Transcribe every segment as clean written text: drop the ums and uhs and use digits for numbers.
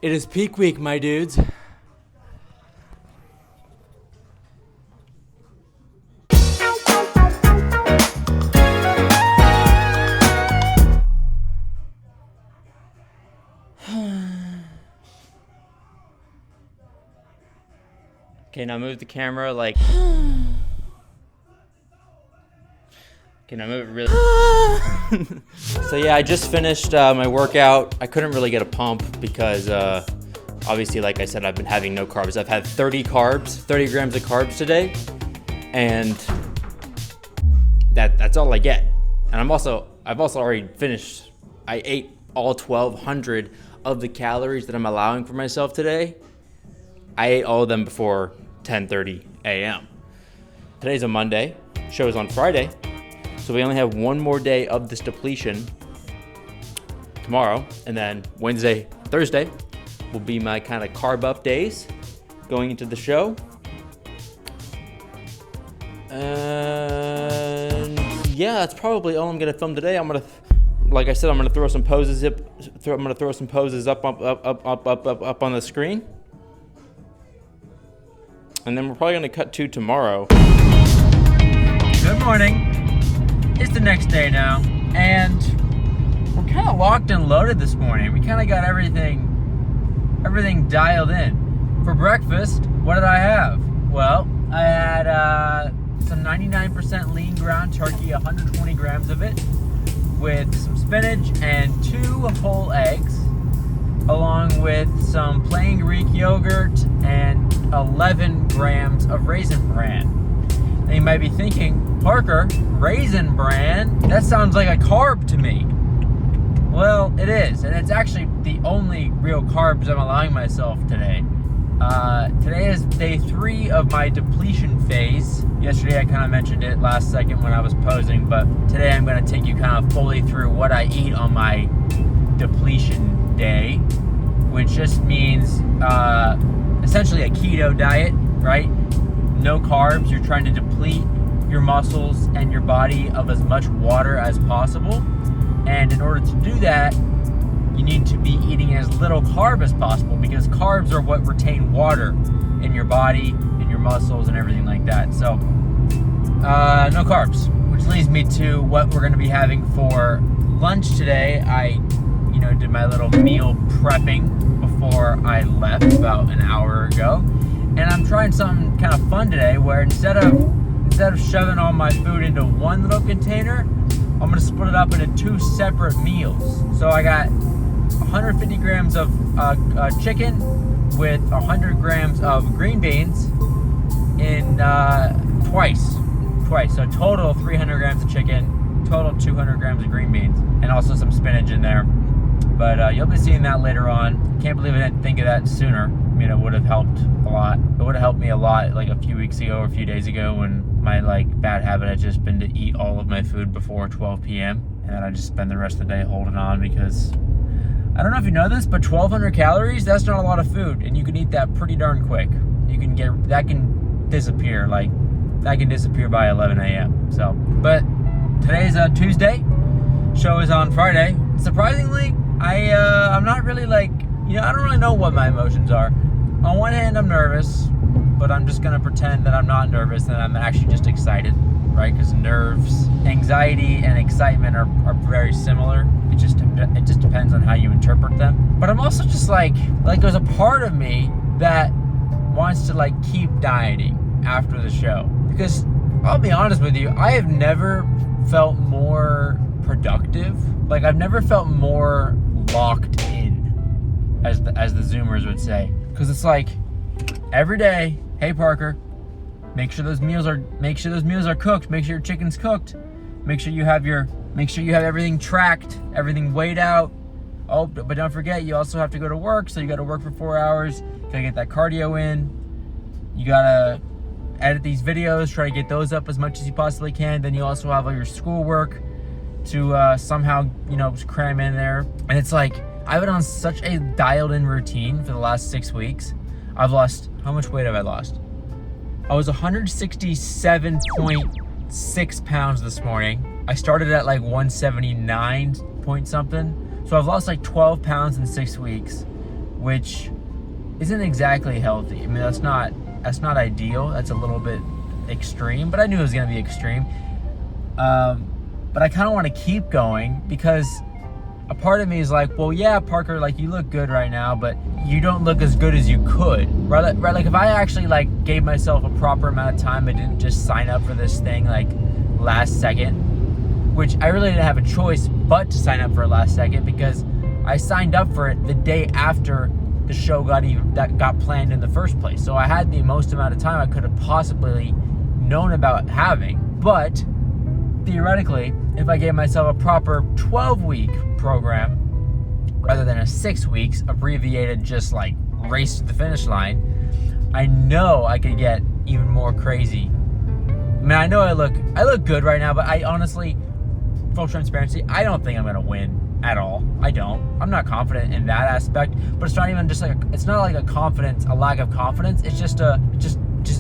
It is peak week, my dudes. Okay, now move the camera like... Okay, now move it really... So yeah, I just finished my workout. I couldn't really get a pump because obviously, like I said, I've been having no carbs. I've had 30 grams of carbs today, and that's all I get. And I've also already finished. I ate all 1,200 of the calories that I'm allowing for myself today. I ate all of them before 10:30 a.m. Today's a Monday. Show's on Friday. So we only have one more day of this depletion tomorrow, and then Wednesday, Thursday will be my kind of carb up days going into the show. And yeah, that's probably all I'm gonna film today. Like I said, I'm gonna throw some poses up on the screen, and then we're probably gonna cut to tomorrow. Good morning. It's the next day now, and we're kind of locked and loaded this morning. We kind of got everything dialed in. For breakfast, what did I have? Well, I had some 99% lean ground turkey, 120 grams of it, with some spinach and 2 whole eggs, along with some plain Greek yogurt and 11 grams of Raisin Bran. And you might be thinking, Parker, Raisin Bran, that sounds like a carb to me. Well, it is, and it's actually the only real carbs I'm allowing myself today. Today is day 3 of my depletion phase. Yesterday I kind of mentioned it last second when I was posing, but today I'm going to take you kind of fully through what I eat on my depletion day, which just means essentially a keto diet, right? No carbs. You're trying to deplete your muscles and your body of as much water as possible. And in order to do that, you need to be eating as little carb as possible, because carbs are what retain water in your body, in your muscles, and everything like that. So, no carbs, which leads me to what we're going to be having for lunch today. I, did my little meal prepping before I left about an hour ago. And I'm trying something kind of fun today, where instead of shoving all my food into one little container, I'm gonna split it up into 2 separate meals. So I got 150 grams of chicken with 100 grams of green beans in twice. So total 300 grams of chicken, total 200 grams of green beans, and also some spinach in there. But you'll be seeing that later on. Can't believe I didn't think of that sooner. I mean, it would have helped a lot. It would have helped me a lot like a few weeks ago or a few days ago, when my bad habit had just been to eat all of my food before 12 p.m. and then I just spend the rest of the day holding on, because I don't know if you know this, but 1,200 calories, that's not a lot of food, and you can eat that pretty darn quick. That can disappear by 11 a.m. So, but today's Tuesday. Show is on Friday. Surprisingly, I'm not really I don't really know what my emotions are. On one hand, I'm nervous, but I'm just gonna pretend that I'm not nervous and I'm actually just excited, right? Because nerves, anxiety, and excitement are very similar. It just depends on how you interpret them. But I'm also just there's a part of me that wants to keep dieting after the show, because I'll be honest with you, I have never felt more productive. I've never felt more locked in, as the Zoomers would say. Because it's every day, hey Parker, make sure those meals are cooked, make sure your chicken's cooked, make sure you have everything tracked, everything weighed out. Oh, but don't forget, you also have to go to work, so you got to work for 4 hours, you got to get that cardio in, you got to edit these videos, try to get those up as much as you possibly can, then you also have all your schoolwork to somehow, cram in there. And it's I've been on such a dialed in routine for the last 6 weeks. I've lost, how much weight have I lost? I was 167.6 pounds this morning. I started at 179 point something. So I've lost 12 pounds in 6 weeks. which isn't exactly healthy. I mean, that's not ideal. That's a little bit extreme, but I knew it was going to be extreme. But I kind of want to keep going because a part of me is like, well, yeah, Parker, like, you look good right now, but you don't look as good as you could, right? Like, if I actually, like, gave myself a proper amount of time, I didn't just sign up for this thing, like, last second, which I really didn't have a choice but to sign up for it last second, because I signed up for it the day after the show got planned in the first place. So I had the most amount of time I could have possibly known about having. But theoretically, if I gave myself a proper 12-week program rather than a 6 weeks abbreviated, just like race to the finish line, I know I could get even more crazy. I mean, I know I look good right now, but I honestly, full transparency, I don't think I'm gonna win at all. I don't. I'm not confident in that aspect, but it's not even just like it's not like a lack of confidence. It's just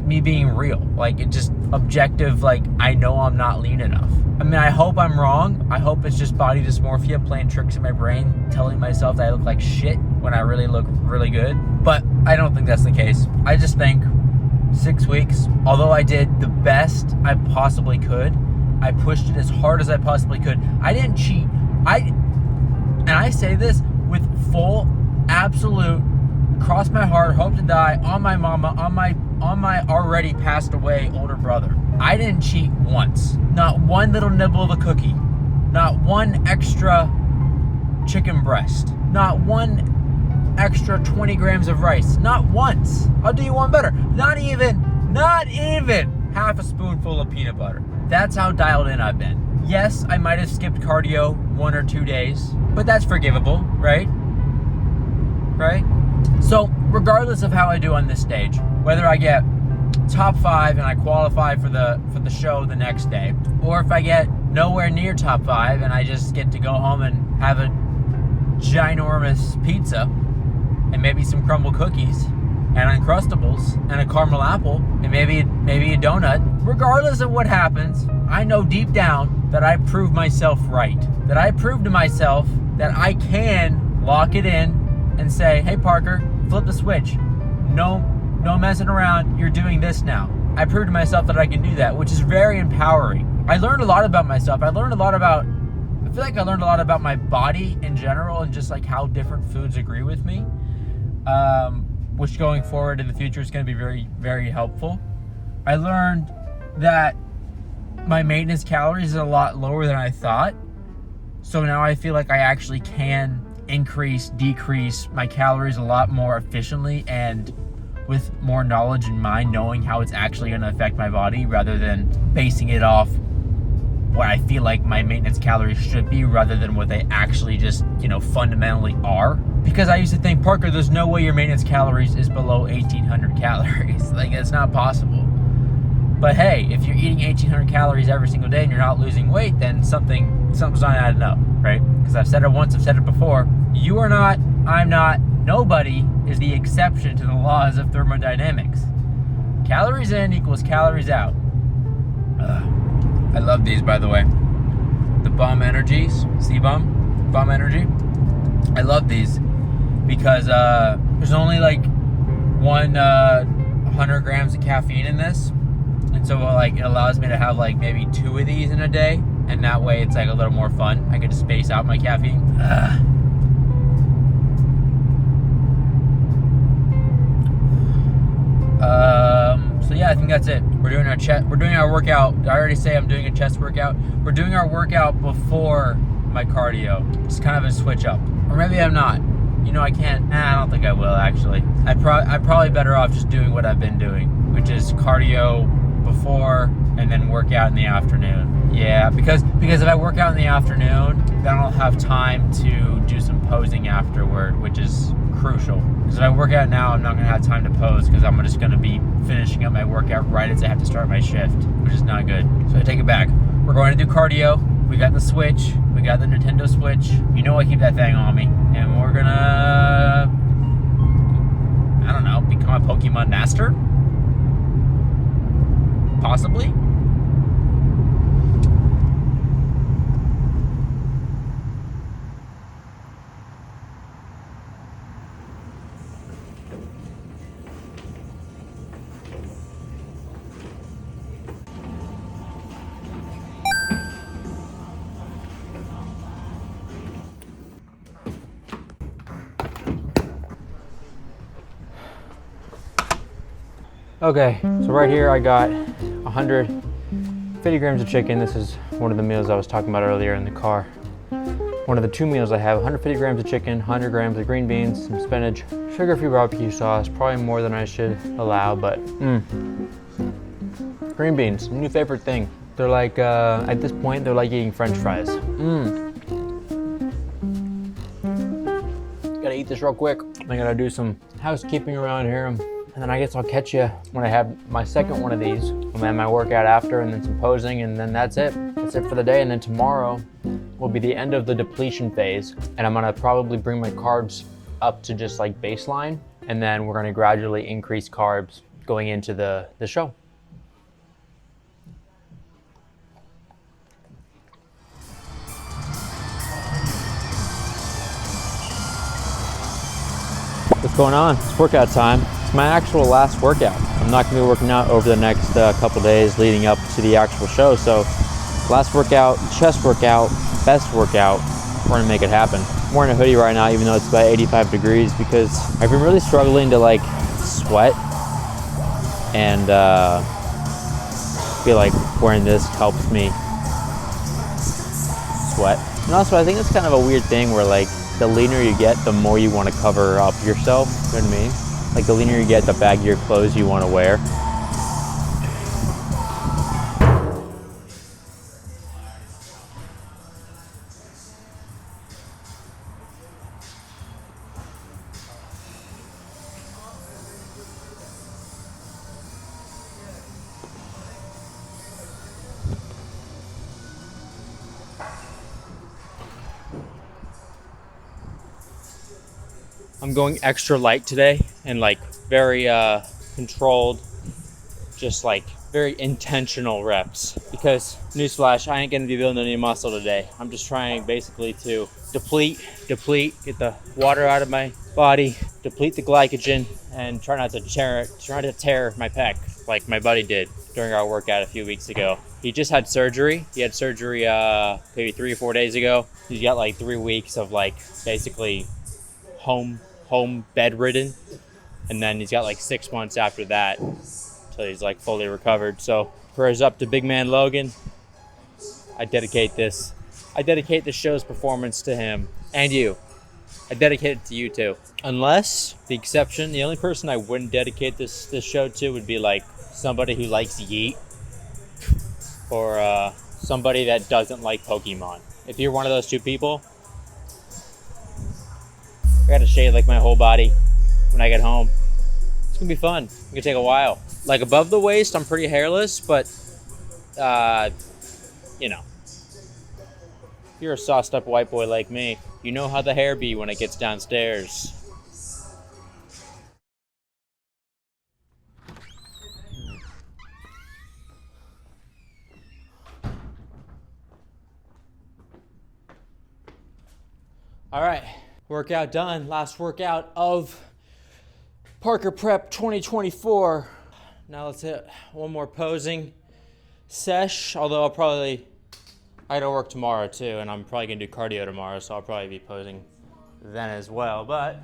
me being real. Like, it just objective, like, I know I'm not lean enough. I mean, I hope I'm wrong. I hope it's just body dysmorphia playing tricks in my brain, telling myself that I look like shit when I really look really good. But I don't think that's the case. I just think 6 weeks, although I did the best I possibly could, I pushed it as hard as I possibly could. I didn't cheat. And I say this with full, absolute, cross my heart, hope to die, on my mama, on my already passed away older brother. I didn't cheat once. Not one little nibble of a cookie. Not one extra chicken breast. Not one extra 20 grams of rice. Not once. I'll do you one better. Not even half a spoonful of peanut butter. That's how dialed in I've been. Yes, I might have skipped cardio 1 or 2 days, but that's forgivable, right? Right? So, regardless of how I do on this stage, whether I get top 5 and I qualify for the show the next day, or if I get nowhere near top 5 and I just get to go home and have a ginormous pizza and maybe some crumble cookies and Uncrustables and a caramel apple and maybe a donut, regardless of what happens, I know deep down that I proved myself right. That I proved to myself that I can lock it in and say, hey, Parker, flip the switch. No messing around. You're doing this now. I proved to myself that I can do that, which is very empowering. I learned a lot about myself. I feel like I learned a lot about my body in general and just like how different foods agree with me, which going forward in the future is going to be very, very helpful. I learned that my maintenance calories is a lot lower than I thought. So now I feel like I actually can decrease my calories a lot more efficiently and with more knowledge in mind, knowing how it's actually going to affect my body rather than basing it off what I feel like my maintenance calories should be rather than what they actually just, fundamentally are. Because I used to think, Parker, there's no way your maintenance calories is below 1,800 calories. Like, it's not possible. But hey, if you're eating 1,800 calories every single day and you're not losing weight, then something's not adding up, right? Because I've said it once, I've said it before. You are not, I'm not, nobody is the exception to the laws of thermodynamics. Calories in equals calories out. I love these, by the way. The Bomb Energies, C-Bomb, Bomb Energy. I love these because there's only like 100 grams of caffeine in this. And so like it allows me to have like maybe 2 of these in a day, and that way it's like a little more fun. I get to space out my caffeine. So yeah, I think that's it. We're doing our workout. I already say I'm doing a chest workout. We're doing our workout before my cardio. It's kind of a switch up, or maybe I'm not. I can't. I don't think I will actually. I'm probably better off just doing what I've been doing, which is cardio before and then work out in the afternoon. Yeah, because if I work out in the afternoon, then I'll have time to do some posing afterward, which is crucial. Because if I work out now, I'm not going to have time to pose because I'm just going to be finishing up my workout right as I have to start my shift, which is not good. So I take it back. We're going to do cardio. We got the Switch. We got the Nintendo Switch. I keep that thing on me. And we're going to, I don't know, become a Pokemon master? Possibly. Okay, so right here I got 150 grams of chicken. This is one of the meals I was talking about earlier in the car. One of the 2 meals I have, 150 grams of chicken, 100 grams of green beans, some spinach, sugar-free barbecue sauce, probably more than I should allow, but green beans, new favorite thing. They're like, at this point, they're like eating French fries. Gotta eat this real quick. I gotta do some housekeeping around here. And then I guess I'll catch you when I have my second one of these. And then my workout after, and then some posing, and then that's it. That's it for the day. And then tomorrow will be the end of the depletion phase. And I'm gonna probably bring my carbs up to just like baseline. And then we're gonna gradually increase carbs going into the show. What's going on? It's workout time. It's my actual last workout. I'm not gonna be working out over the next couple days leading up to the actual show. So last workout, chest workout, best workout, we're gonna make it happen. I'm wearing a hoodie right now, even though it's about 85 degrees, because I've been really struggling to like sweat, and I feel like wearing this helps me sweat. And also I think it's kind of a weird thing where like the leaner you get, the more you want to cover up yourself, you know what I mean? Like the leaner you get, the baggier clothes you want to wear. I'm going extra light today and like very controlled, just like very intentional reps, because newsflash, I ain't gonna be building any muscle today. I'm just trying basically to deplete, get the water out of my body, deplete the glycogen, and try not to tear my pec like my buddy did during our workout a few weeks ago. He just had surgery. He had surgery maybe 3 or 4 days ago. He's got like 3 weeks of like basically home bedridden, and then he's got like 6 months after that till he's like fully recovered. So prayers up to big man Logan. I dedicate this show's performance to him and you. I dedicate it to you too. Unless the only person I wouldn't dedicate this show to would be like somebody who likes Yeet, or somebody that doesn't like Pokemon. If you're one of those two people, I gotta shave like my whole body when I get home. It's gonna be fun. It's gonna take a while. Like above the waist, I'm pretty hairless, but you know, if you're a sauced up white boy like me, you know how the hair be when it gets downstairs. All right. Workout done. Last workout of Parker Prep 2024. Now let's hit one more posing sesh, although I gotta work tomorrow too, and I'm probably gonna do cardio tomorrow, so I'll probably be posing then as well, but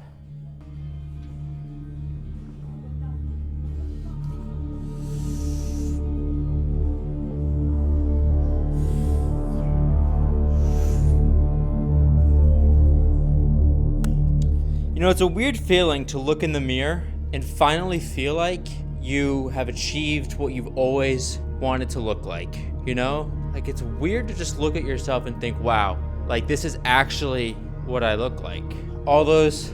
you know, it's a weird feeling to look in the mirror and finally feel like you have achieved what you've always wanted to look like, you know? Like, it's weird to just look at yourself and think, wow, like this is actually what I look like. All those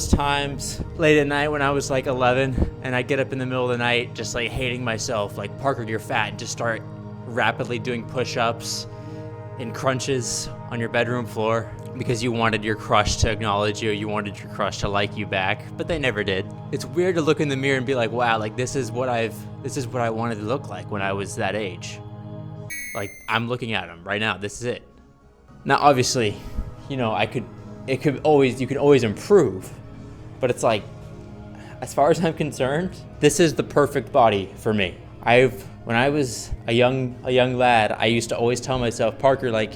times late at night when I was like 11 and I get up in the middle of the night just like hating myself, like, Parker, you're fat, and just start rapidly doing push-ups and crunches on your bedroom floor because you wanted your crush to acknowledge you, you wanted your crush to like you back, but they never did. It's weird to look in the mirror and be like, wow, like this is what I wanted to look like when I was that age. Like, I'm looking at them right now. This is it. Now, obviously, you know, you could always improve, but it's like, as far as I'm concerned, this is the perfect body for me. When I was a young lad, I used to always tell myself, Parker, like,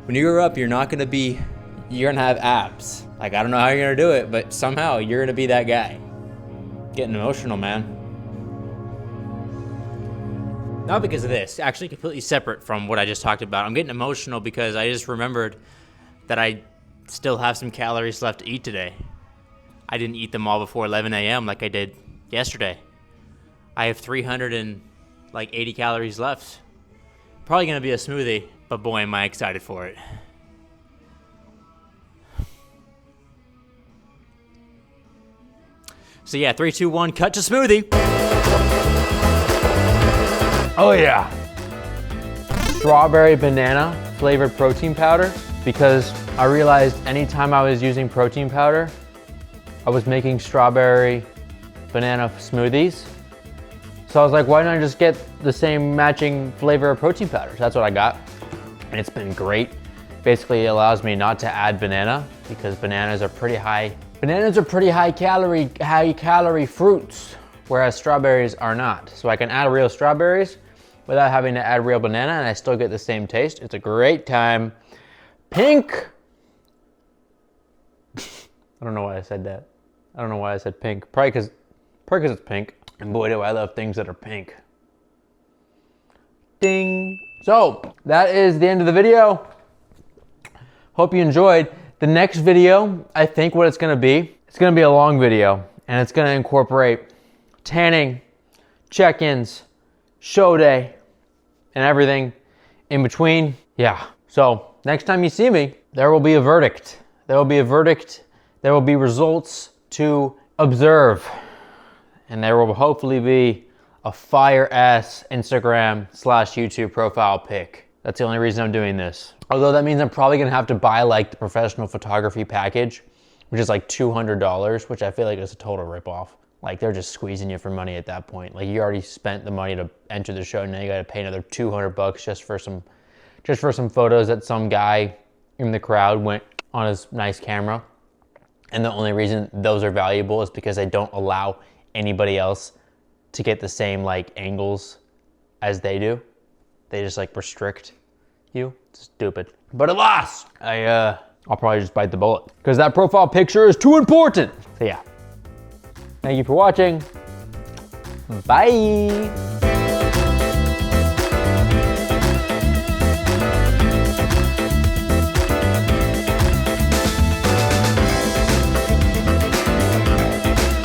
when you grow up, you're gonna have abs. Like, I don't know how you're gonna do it, but somehow you're gonna be that guy. Getting emotional, man. Not because of this, actually completely separate from what I just talked about. I'm getting emotional because I just remembered that I still have some calories left to eat today. I didn't eat them all before 11 a.m. like I did yesterday. I have 380 calories left. Probably gonna be a smoothie, but boy, am I excited for it. So yeah, 3, 2, 1, cut to smoothie. Oh yeah. Strawberry banana flavored protein powder, because I realized anytime I was using protein powder, I was making strawberry banana smoothies. So I was like, why not just get the same matching flavor of protein powder? So that's what I got, and it's been great. Basically, it allows me not to add banana because bananas are pretty high calorie fruits, whereas strawberries are not. So I can add real strawberries without having to add real banana, and I still get the same taste. It's a great time. Pink. I don't know why I said that. I don't know why I said pink. Probably because it's pink. And boy, do I love things that are pink. Ding. So that is the end of the video. Hope you enjoyed. The next video, I think what it's gonna be a long video, and it's gonna incorporate tanning, check-ins, show day, and everything in between. Yeah, so next time you see me, there will be a verdict. There will be a verdict. There will be results to observe. And there will hopefully be a fire-ass Instagram/YouTube profile pic. That's the only reason I'm doing this. Although that means I'm probably gonna have to buy like the professional photography package, which is like $200, which I feel like is a total ripoff. Like they're just squeezing you for money at that point. Like you already spent the money to enter the show, now you gotta pay another $200 just for some photos that some guy in the crowd went on his nice camera. And the only reason those are valuable is because they don't allow anybody else to get the same like angles as they do. They just like restrict you. It's stupid. But alas, I'll probably just bite the bullet because that profile picture is too important. So yeah, thank you for watching. Bye.